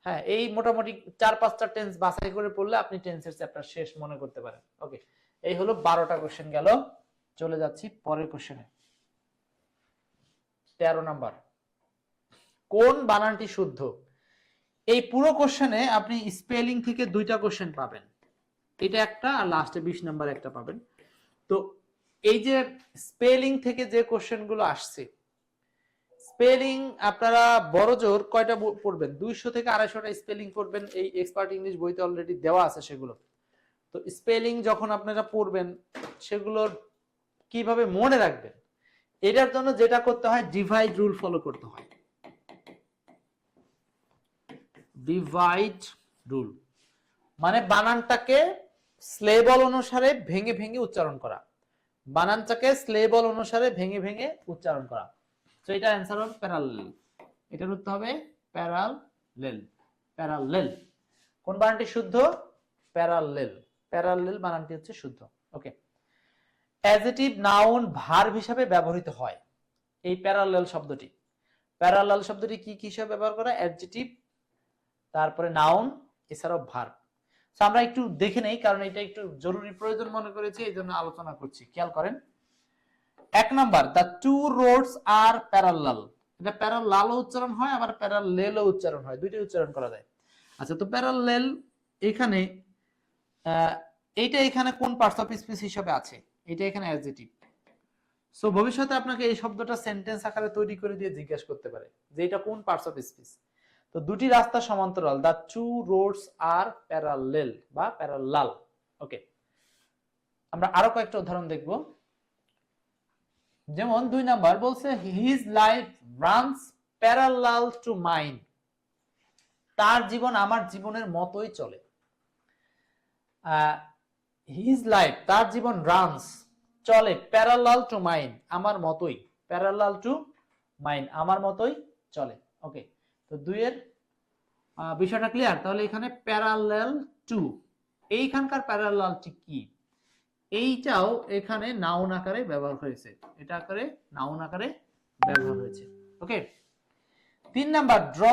হ্যাঁ, এই মোটামুটি 4-5টা টেন্স বাছাই করে পড়লে আপনি টেন্সের চ্যাপ্টার শেষ মনে করতে পারেন। ওকে, এই হলো 12টা কোশ্চেন গেল। চলে যাচ্ছি পরের কোশ্চেনে। 13 নাম্বার, কোন বানানটি শুদ্ধ? এই পুরো কোশ্চেনে আপনি স্পেলিং থেকে দুইটা কোশ্চেন পাবেন, এটা একটা আর লাস্টে 20 নাম্বার একটা পাবেন। তো এই যে স্পেলিং থেকে যে কোশ্চেনগুলো আসছে, স্পেলিং আপনারা বড় জোর কয়টা পড়বেন? 200 থেকে 250টা স্পেলিং পড়বেন, এই এক্সপার্ট ইংলিশ বইতে অলরেডি দেওয়া আছে সেগুলো। তো স্পেলিং যখন আপনারা পড়বেন সেগুলোর কিভাবে মনে রাখবেন, এটার জন্য যেটা করতে হয় ডিভাইড রুল ফলো করতে হয়। ডিভাইড রুল মানে বানানটাকে স্লেবল অনুসারে ভেঙে ভেঙে উচ্চারণ করা, বানানটাকে স্লেবল অনুসারে ভেঙে ভেঙে উচ্চারণ করা। তো এটা অ্যান্সার হবে প্যারালেল, এটার উত্তর হবে প্যারালেল। প্যারালেল কোন বানানটি শুদ্ধ? প্যারালেল, প্যারালেল বানানটি হচ্ছে শুদ্ধ। ওকে, অ্যাডজেক্টিভ নাউন ভার্ব হিসাবে ব্যবহৃত হয় এই প্যারালেল শব্দটি। প্যারালেল শব্দটি কি কি হিসাবে ব্যবহার করা? অ্যাডজেক্টিভ, তারপরে নাউন, এছাড়াও ভার্ব। সো আমরা একটু দেখে নেই, কারণ এটা একটু জরুরি প্রয়োজন মনে করেছি, এই জন্য আলোচনা করছি। খেয়াল করেন 1 number, the two roads are parallel. এটা প্যারালাল উচ্চারণ হয়, আবার প্যারালেলও উচ্চারণ হয়, দুইটাই উচ্চারণ করা যায়। আচ্ছা, তো প্যারালেল এখানে এইটা এখানে কোন পার্টস অফ স্পিচ হিসেবে আছে? এটা এখানে অ্যাডজেক্টিভ। সো ভবিষ্যতে আপনাকে এই শব্দটা সেন্টেন্স আকারে তৈরি করে দিয়ে জিজ্ঞেস করতে পারে যে এটা কোন পার্টস অফ স্পিচ। তো দুটি রাস্তা সমান্তরাল, the two roads are parallel বা প্যারালাল। ওকে, আমরা আরো কয়েকটা উদাহরণ দেখব। যেমন 2 নাম্বার বলছে his life runs parallel to mine. তার জীবন আমার জীবনের মতোই চলে। হিজ লাইফ তার জীবন, রানস চলে, প্যারালাল টু মাইন আমার মতোই, প্যারালাল টু মাইন আমার মতোই চলে। ওকে, তো 2 এর বিষয়টা ক্লিয়ার। তাহলে এখানে প্যারালাল টু, এইখানকার প্যারালালটি কি? এইটাও এখানে নাউন আকারে ব্যবহার হয়েছে, এটা আকারে নাউন আকারে ব্যবহার হয়েছে। Okay, 3 number, draw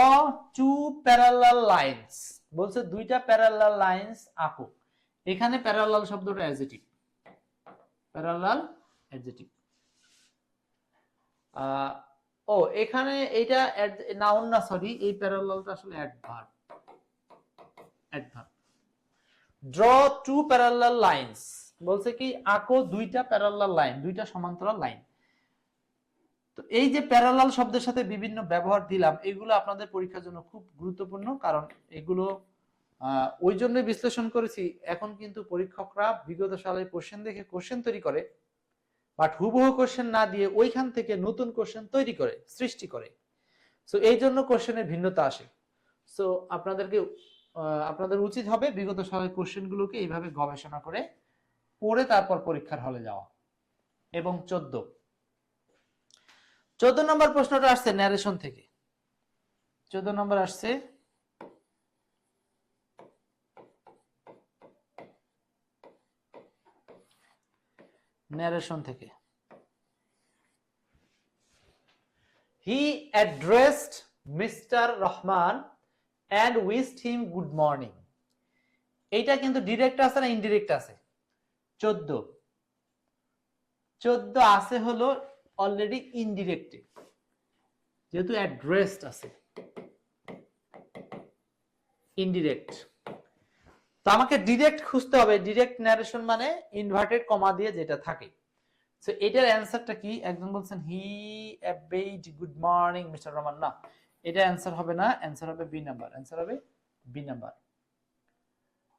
two parallel lines. বলছে দুইটা প্যারালাল লাইনস আঁকো। এখানে প্যারালাল শব্দটা অ্যাডজেক্টিভ, প্যারালাল অ্যাডজেক্টিভ। ও এখানে এইটা নাউন না, সরি, এই প্যারালালটা আসলে adverb. Adverb. Draw two parallel lines বলছে কি আঁকো দুইটা প্যারালাল লাইন, দুইটা সমান্তরাল লাইন। তো এই যে প্যারালাল শব্দের সাথে বিভিন্ন ব্যবহার দিলাম, এগুলো আপনাদের পরীক্ষার জন্য খুব গুরুত্বপূর্ণ, কারণ এগুলো ওই জন্য বিশ্লেষণ করেছি। এখন কিন্তু পরীক্ষকরা বিগত সালের কোশ্চেন দেখে কোশ্চেন তৈরি করে, বাট হুবহু কোশ্চেন না দিয়ে ওইখান থেকে নতুন কোশ্চেন তৈরি করে, সৃষ্টি করে। সো এই জন্য কোশ্চেনের ভিন্নতা আসে। সো আপনাদের উচিত হবে বিগত সালের কোশ্চেনগুলোকে এইভাবে গবেষণা করে পড়ে তারপর পরীক্ষার হলে যাওয়া। এবং 14 নম্বর প্রশ্নটা আসছে ন্যারেশন থেকে। 14 নম্বর আসছে ন্যারেশন থেকে। He addressed mister Rahman and wished him good morning. এইটা কিন্তু ডিরেক্ট আছে না ইনডিরেক্ট আছে? 14 আছে হলো অলরেডি ইনডিরেক্টে, যেহেতু অ্যাড্রেসড আছে ইনডিরেক্ট। তো আমাকে ডিরেক্ট খুঁজতে হবে। ডিরেক্ট ন্যারেশন মানে ইনভার্টেড কমা দিয়ে যেটা থাকে। সো এটার অ্যানসারটা কি? একজন বলছেন হি অ্যাবেইড গুড মর্নিং মিস্টার রহমান। না, এটা অ্যানসার হবে না, অ্যানসার হবে বি নাম্বার। অ্যানসার হবে বি নাম্বার।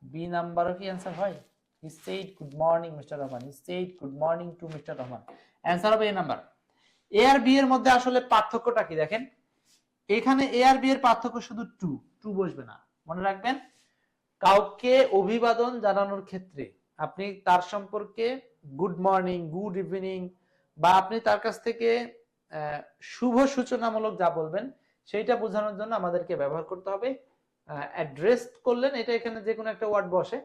বি নাম্বারও কি অ্যানসার হয়? He said good morning mister Rahman, he said good morning to mister Rahman. Answer হবে এ নাম্বার। এ আর বি এর মধ্যে আসলে পার্থক্যটা কি দেখেন, এখানে এ আর বি এর পার্থক্য শুধু টু, টু বসবে না। মনে রাখবেন, কাউকে অভিবাদন জানানোর ক্ষেত্রে আপনি তার সম্পর্কে গুড মর্নিং, গুড ইভিনিং বা আপনি তার কাছ থেকে শুভ সূচনামূলক যা বলবেন সেইটা বোঝানোর জন্য আমাদেরকে ব্যবহার করতে হবে অ্যাড্রেস করলেন, এটা এখানে যে কোনো একটা ওয়ার্ড বসে,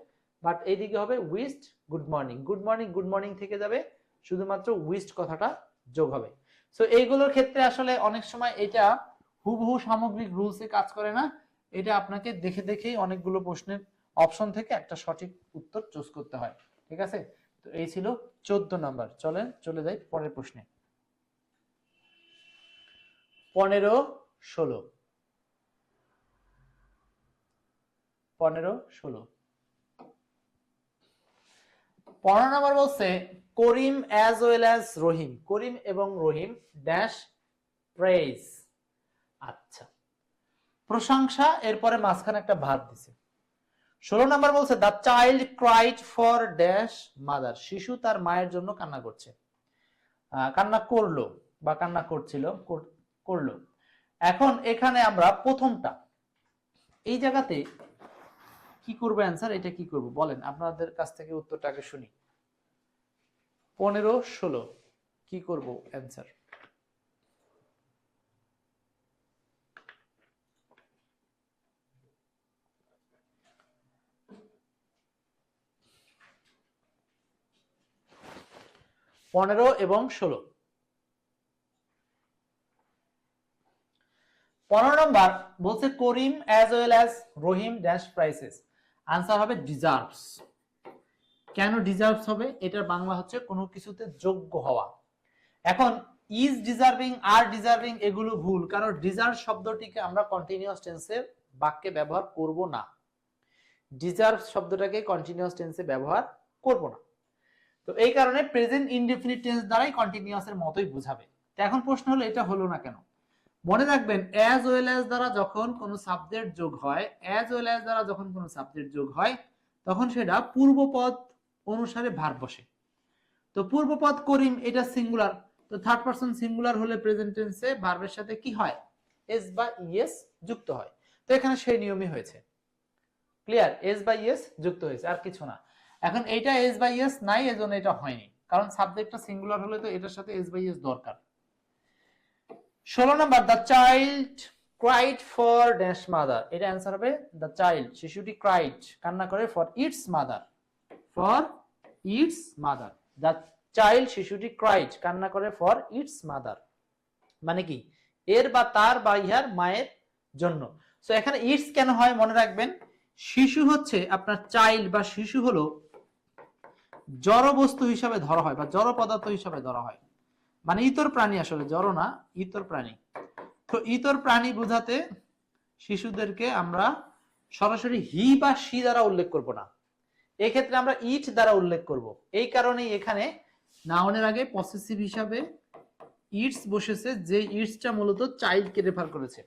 বাট এইদিকে হবে wished good morning. Good morning, good morning থেকে যাবে, শুধুমাত্র উইশড কথাটা যোগ হবে। সো এইগুলোর ক্ষেত্রে আসলে অনেক সময় এটা হুবহু সামগ্রিক রুলসে কাজ করে না, এটা আপনাকে দেখে দেখেই অনেকগুলো প্রশ্নের অপশন থেকে একটা সঠিক উত্তর চুজ করতে হয়। ঠিক আছে, তো এই ছিল 14 নাম্বার। চলেন চলে যাই পরের প্রশ্নে। 15, 16। 15, 16। 15 নাম্বার বলছে করিম অ্যাজ ওয়েল অ্যাজ রহিম, করিম এবং রহিম ড্যাশ প্রেজ। আচ্ছা, প্রশংসা, এরপরে মাঝখানে একটা ভাত দিছে। 16 নাম্বার বলছে the child cried for dash mother, শিশু তার মায়ের জন্য কান্না করছে, কান্না করলো বা কান্না করছিল, করলো। এখন এখানে আমরা প্রথমটা এই জায়গাতে কি করব অ্যান্সার, এটা কি করব বলেন, আপনাদের কাছ থেকে উত্তরটাকে শুনি। 15, 16 কি করব অ্যান্সার? পনেরো এবং 16। 15 নম্বর বলছে করিম অ্যাজ ওয়েল অ্যাজ রহিম ড্যাশ প্রাইসেস। আনসার হবে ডিজার্ভস। কেন ডিজার্ভস হবে? এটার বাংলা হচ্ছে কোনো কিছুতে যোগ্য হওয়া। এখন ইজ ডিজার্ভিং, আর ডিজার্ভিং এগুলো ভুল, কারণ ডিজার্ভ শব্দটিকে আমরা কন্টিনিউয়াস টেন্সে বাক্যে ব্যবহার করব না। ডিজার্ভ শব্দটাকে কন্টিনিউয়াস টেন্সে ব্যবহার করব না, তো এই কারণে প্রেজেন্ট ইনডেফিনিট টেন্স দ্বারাই কন্টিনিউয়াসের মতোই বোঝাবে। তো এখন প্রশ্ন হলো এটা হলো না কেন? মনে রাখবেন অ্যাজ ওয়েল অ্যাজ দ্বারা যখন কোনো সাবজেক্ট যোগ হয়, অ্যাজ ওয়েল অ্যাজ দ্বারা যখন কোনো সাবজেক্ট যোগ হয় তখন সেটা পূর্বপদ অনুসারে ভার্ব বসে। তো পূর্বপদ করিম এটা সিঙ্গুলার, তো থার্ড পারসন সিঙ্গুলার হলে প্রেজেন্ট টেন্সে ভার্বের সাথে কি হয়? এস বা ইএস যুক্ত হয়। তো এখানে সেই নিয়মই হয়েছে। ক্লিয়ার? এস বা ইএস যুক্ত হয়েছে, আর কিছু না। এখন এইটা এস বা ইএস নাই, এজন্য এটা হয়নি, কারণ সাবজেক্টটা সিঙ্গুলার হলে তো এটার সাথে এস বা ইএস দরকার। 16 number the child cried for dash mother, এটা অ্যান্সার হবে দ্য চাইল্ড, শিশুটি ক্রাইড কান্না করে for its mother, for its mother. The child শিশুটি ক্রাইড কান্না করে ফর ইটস মাদার, মানে কি এর বা তার বা ইহার মায়ের জন্য। সো এখানে ইটস কেন হয় মনে রাখবেন, শিশু হচ্ছে আপনার চাইল্ড বা শিশু হলো জড় বস্তু হিসাবে ধরা হয় বা জড় পদার্থ হিসাবে ধরা হয়, মানে ইতর প্রাণী, আসলে জড় না, ইতর প্রাণী। তো ইতর প্রাণী বোঝাতে শিশুদেরকে আমরা সরাসরি হি বা সি দ্বারা উল্লেখ করব না, এই ক্ষেত্রে আমরা ইট দ্বারা উল্লেখ করব। এই কারণেই এখানে নাউনের আগে পসেসিভ হিসাবে ইটস বসেছে, যে ইটসটা মূলত চাইল্ডকে রেফার করেছে।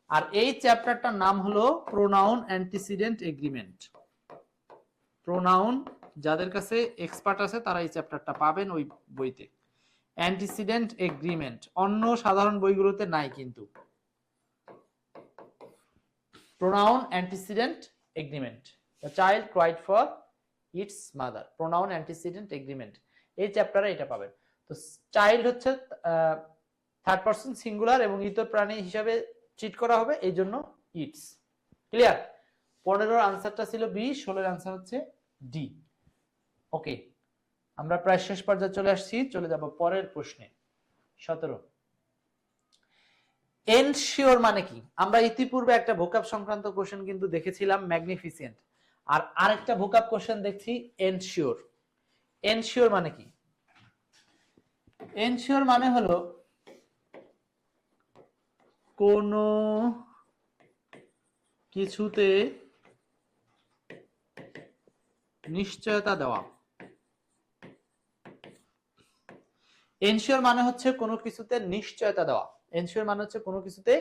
আর এই চ্যাপ্টারটার নাম হলো প্রোনাউন অ্যান্টিসিডেন্ট এগ্রিমেন্ট। প্রোনাউন যাদের কাছে এক্সপার্ট আছে তারা এই চ্যাপ্টারটা পাবেন ওই বইতে। অ্যান্টিসিডেন্ট এগ্রিমেন্ট অন্য সাধারণ বইগুলোতে নাই, কিন্তু pronoun antecedent agreement, the child cried for its mother, pronoun antecedent agreement, এই চ্যাপ্টারে এটা পাবেন। তো চাইল্ড হচ্ছে থার্ড পারসন সিঙ্গুলার এবং ইতর প্রাণী হিসাবে ট্রিট করা হবে, এই জন্য ইটস। ক্লিয়ার? 15 আনসারটা ছিল বি, 16 আনসার হচ্ছে ডি। ওকে, আমরা প্রায় শেষ পর্যায়ে চলে আসছি, চলে যাব পরের প্রশ্নে। 17, এনশিওর মানে কি? আমরা ইতিপূর্বে একটা ভোকাব সংক্রান্ত কোশ্চেন কিন্তু দেখেছিলাম, ম্যাগনিফিসেন্ট, আর আরেকটা ভোকাব কোশ্চেন দেখছি এনশিওর। এনশিওর মানে কি? এনশিওর মানে হলো কোনো কিছুতে নিশ্চয়তা দেওয়া। এনশিওর মানে হচ্ছে কোনো কিছুতে নিশ্চয়তা দেওয়া। এনশিওর মানে হচ্ছে কোনো কিছুতে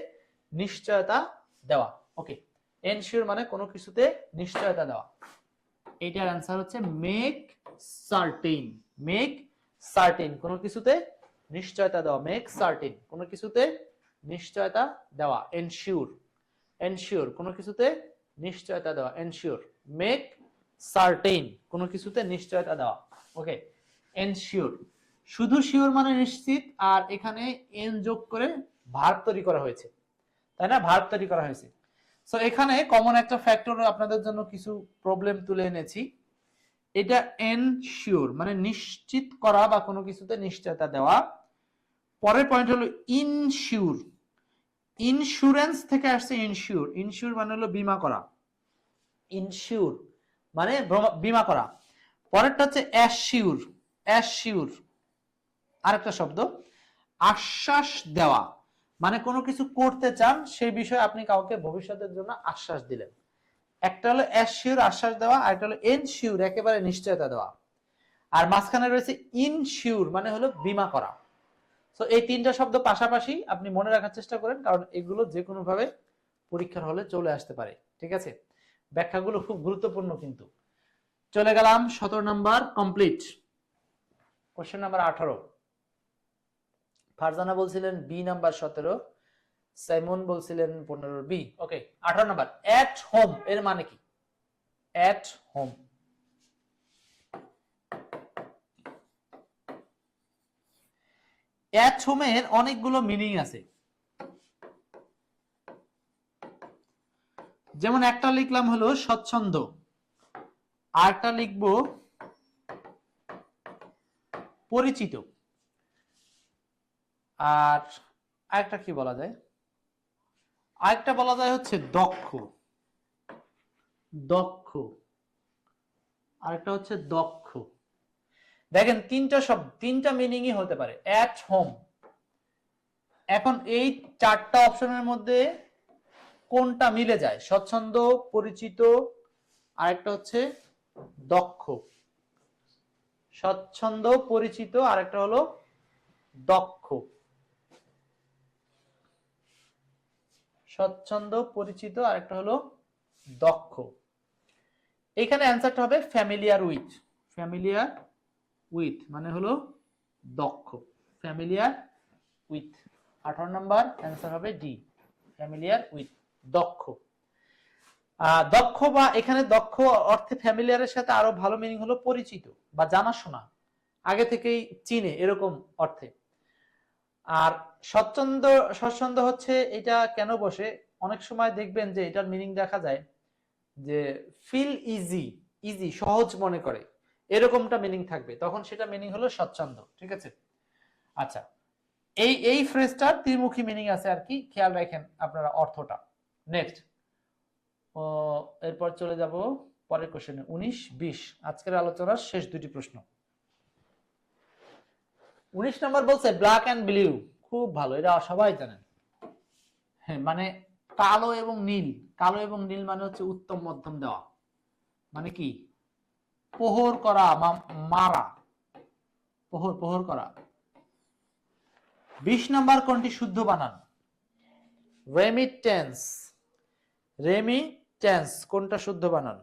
নিশ্চয়তা দেওয়া। ওকে, এনশিওর মানে কোনো কিছুতে নিশ্চয়তা দেওয়া। এটার অ্যান্সার হচ্ছে মেক সার্টেন। মেক সার্টেন, কোনো কিছুতে নিশ্চয়তা দেওয়া। মেক সার্টেন, কোনো কিছুতে নিশ্চয়তা দেওয়া। এনশিওর, এনশিওর কোনো কিছুতে নিশ্চয়তা দেওয়া। এনশিওর, মেক সার্টেন কোনো কিছুতে নিশ্চয়তা দেওয়া। ওকে, এনশিওর, শুধু শিওর মানে নিশ্চিত, আর এখানে এন যোগ করে ভার্ব তৈরি করা হয়েছে, তাই না? ভার্ব তৈরি করা হয়েছে। সো এখানে কমন একটা ফ্যাক্টর আপনাদের জন্য কিছু প্রবলেম তুলে এনেছি। এটা এনশিওর মানে নিশ্চিত করা বা কোনো কিছুতে নিশ্চয়তা দেওয়া। পরের পয়েন্ট হলো ইনশিওর। ইন্স্যুরেন্স থেকে আসছে ইনশিওর। ইনশিওর মানে হলো বীমা করা। ইনশিওর মানে বীমা করা। পরেরটা হচ্ছে অ্যাসিওর। অ্যাসিওর আরেকটা শব্দ। আশ্বাস দেওয়া মানে কোনো কিছু করতে চান সেই বিষয়ে আপনি কাউকে ভবিষ্যতের জন্য আশ্বাস দিলেন। একটা হলো অ্যাসিওর আশ্বাস দেওয়া, আর একটা হলো এনশিওর একেবারে নিশ্চয়তা দেওয়া। আর মাঝখানে রয়েছে ইনশিওর মানে হলো বীমা করা। তো এই তিনটা শব্দ পাশাপাশি আপনি মনে রাখার চেষ্টা করেন, কারণ এগুলো যে কোনো ভাবে পরীক্ষার হলে চলে আসতে পারে। ঠিক আছে, ব্যাখ্যাগুলো খুব গুরুত্বপূর্ণ কিন্তু। চলে গেলাম 17 number complete. Question number 18। Farzana বলছিলেন বি নাম্বার 17, সাইমন বলছিলেন 15 B. Okay, 18 number at home এর মানে কি? এট হোম, এট হোমের অনেকগুলো মিনিং আছে। যেমন একটা লিখলাম হলো স্বচ্ছন্দ, আরেকটা লিখবো পরিচিত, আর আরেকটা কি বলা যায়? আরেকটা বলা যায় হচ্ছে দক্ষ। দক্ষ, আরেকটা হচ্ছে দক্ষ। দেখেন তিনটা শব্দ, তিনটা মিনিংই হতে পারে এট হোম। এখন এই চারটা অপশনের মধ্যে কোনটা মিলে যায়? স্বচ্ছন্দ, পরিচিত, আরেকটা হচ্ছে দক্ষ। স্বচ্ছন্দ, পরিচিত, আরেকটা হলো দক্ষ। স্বচ্ছন্দ, পরিচিত, আরেকটা হলো দক্ষ। এখানে অ্যান্সারটা হবে ফ্যামিলিয়ার উইথ। ফ্যামিলিয়ার উইথ মানে হলো দক্ষ। ফ্যামিলিয়ার উইথ 18 নাম্বার অ্যান্সার হবে ডি, ফ্যামিলিয়ার উইথ, দক্ষ। দক্ষ বা এখানে দক্ষ অর্থে ফ্যামিলিয়ারের সাথে আরো ভালো মিনিং হলো পরিচিত বা জানাশোনা, আগে থেকেই চিনে, এরকম অর্থে। আর স্বচ্ছন্দ, স্বচ্ছন্দ হচ্ছে এটা কেন বসে, অনেক সময় দেখবেন যে এটার মিনিং দেখা যায় যে ফিল ইজি, ইজি সহজ মনে করে, এরকমটা মিনিং থাকবে, তখন সেটা মিনিং হলো স্বচ্ছন্দ। ঠিক আছে, আচ্ছা এই ফ্রেজটার ত্রিমুখী মিনিং আছে আর কি, খেয়াল রাখেন আপনারা অর্থটা। নেক্সট, এরপর চলে যাব পরের কোশ্চেনে 19 20, আজকের আলোচনার শেষ দুটি প্রশ্ন। 19 নম্বর বলছে ব্ল্যাক এন্ড ব্লু। খুব ভালো, এটা সবাই জানেন। হ্যাঁ, মানে কালো এবং নীল। কালো এবং নীল মানে হচ্ছে উত্তম মধ্যম দেওয়া, মানে কি প্রহর করা, মারা, প্রহর, প্রহর করা। 20 নাম্বার কোনটি শুদ্ধ বানান? রেমিটেন্স, রেমিটেন্স কোনটা শুদ্ধ বানান?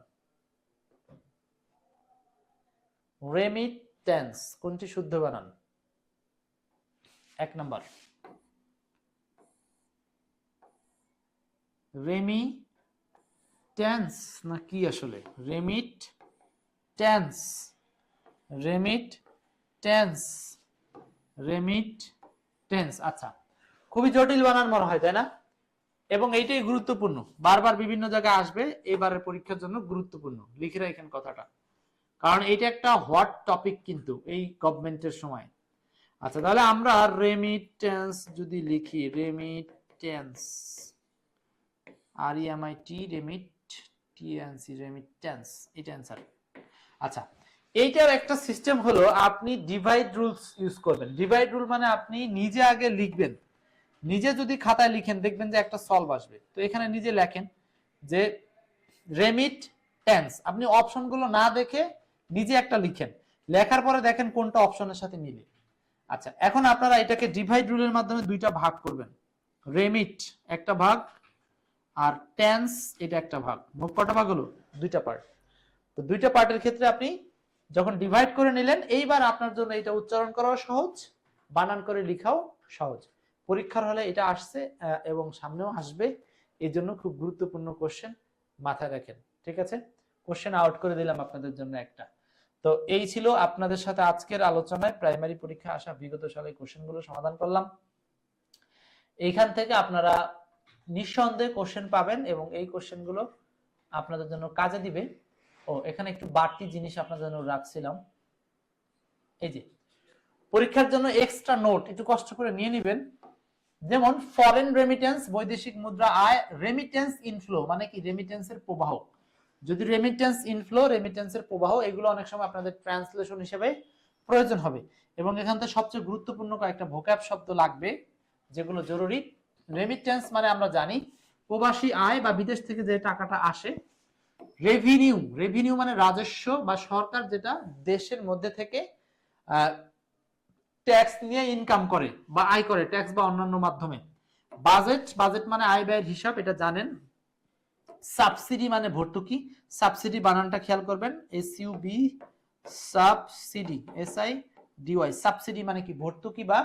রেমিটেন্স কোনটি শুদ্ধ বানান? 1 নাম্বার রেমিটেন্স না কি আসলে? Remittance, remittance, remittance. আচ্ছা, খুবই জটিল বানান মনে হয়, তাই না? এবং এইটাই গুরুত্বপূর্ণ, বারবার বিভিন্ন জায়গায় আসবে, এবারের পরীক্ষার জন্য গুরুত্বপূর্ণ, লিখে রাখেন কথাটা, কারণ এটা একটা হট টপিক কিন্তু এই গভর্নমেন্টের সময়। আচ্ছা, তাহলে আমরা রেমিটেন্স যদি লিখি, রেমিটেন্স, REMIT, রেমিটেন্স, রেমিটেন্স, এটা অ্যান্সার। আচ্ছা, এইটার একটা সিস্টেম হলো আপনি ডিভাইড রুলস ইউজ করবেন। ডিভাইড রুল মানে আপনি নিজে আগে লিখবেন, নিজে যদি খাতায় লিখেন দেখবেন যে একটা সলভ আসবে। তো এখানে নিজে লেখেন যে রেমিট টেন্স। আপনি অপশনগুলো না দেখে নিজে একটা লিখেন, লেখার পরে দেখেন কোনটা অপশনের সাথে মিলে। আচ্ছা, এখন আপনারা এটাকে ডিভাইড রুলের মাধ্যমে দুইটা ভাগ করবেন। রেমিট একটা ভাগ আর টেন্স এটা একটা ভাগ। মোট কটা ভাগ হলো? দুইটা পার্ট। তো দুইটা পার্টের ক্ষেত্রে আপনি যখন ডিভাইড করে নিলেন, এইবার আপনার জন্য এটা উচ্চারণ করাও সহজ, বানান করে লেখাও সহজ। পরীক্ষার হলে এটা আসছে এবং সামনেও আসবে, এই জন্য খুব গুরুত্বপূর্ণ কোশ্চেন, মাথায় রাখেন। ঠিক আছে, কোশ্চেন আউট করে দিলাম আপনাদের জন্য একটা। তো এই ছিল আপনাদের সাথে আজকের আলোচনায় প্রাইমারি পরীক্ষা আসা বিগত সালে কোশ্চেনগুলো সমাধান করলাম। এইখান থেকে আপনারা নিঃসন্দেহে কোশ্চেন পাবেন এবং এই কোশ্চেনগুলো আপনাদের জন্য কাজে দিবে। ও এখানে একটু বাড়তি জিনিস আপনাদের জন্য রাখছিলাম, এই যে পরীক্ষার জন্য এক্সট্রা নোট একটু কষ্ট করে নিয়ে নেবেন। যেমন ফরেন রেমিটেন্স, বৈদেশিক মুদ্রা আয়, রেমিটেন্স ইনফ্লো মানে কি? রেমিটেন্সের প্রবাহ। যদি রেমিটেন্স ইনফ্লো, রেমিটেন্সের প্রবাহ, এগুলো অনেক সময় আপনাদের ট্রান্সলেশন হিসেবে প্রয়োজন হবে এবং এখান থেকে সবচেয়ে গুরুত্বপূর্ণ কয়েকটা ভোক্যাব শব্দ লাগবে যেগুলো জরুরি। রেমিটেন্স মানে আমরা জানি প্রবাসী আয় বা বিদেশ থেকে যে টাকাটা আসে। রেভিনিউ, রেভিনিউ মানে রাজস্ব বা সরকার যেটা দেশের মধ্যে থেকে ট্যাক্স নিয়ে ইনকাম করে বা আয় করে, ট্যাক্স বা অন্যান্য মাধ্যমে। বাজেট, বাজেট মানে আয় ব্যয়ের হিসাব, এটা জানেন। সাবসিডি মানে ভর্তুকি, সাবসিডি বানানটা খেয়াল করবেন, SUB, subsidy, SI DY. Subsidy মানে কি? ভর্তুকি বা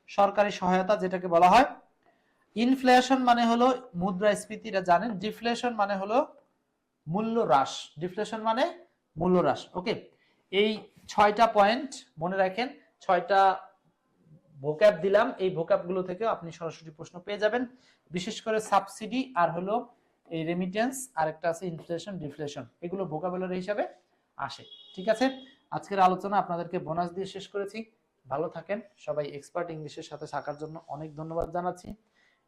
সরকারি সহায়তা যেটাকে বলা হয়। ইনফ্লেশন মানে হলো মুদ্রাস্ফীতি, এটা জানেন। ডিফ্লেশন মানে হলো মূল্য হ্রাস, ডিফ্লেশন মানে মূল্য হ্রাস। ওকে, এই 6টা পয়েন্ট মনে রাখেন, 6টা ভোক্যাব দিলাম, এই ভোক্যাব গুলো থেকে আপনি সরাসরি প্রশ্ন পেয়ে যাবেন। বিশেষ করে সাবসিডি আর হলো এই রেমিটেন্স, আর একটা আছে ইনফ্লেশন, ডিফ্লেশন, এগুলো ভোকাবুলারি হিসাবে আসে। ঠিক আছে, আজকের আলোচনা আপনাদেরকে বোনাস দিয়ে শেষ করেছি। ভালো থাকেন সবাই। এক্সপার্ট ইংলিশের সাথে থাকার জন্য অনেক ধন্যবাদ জানাচ্ছি।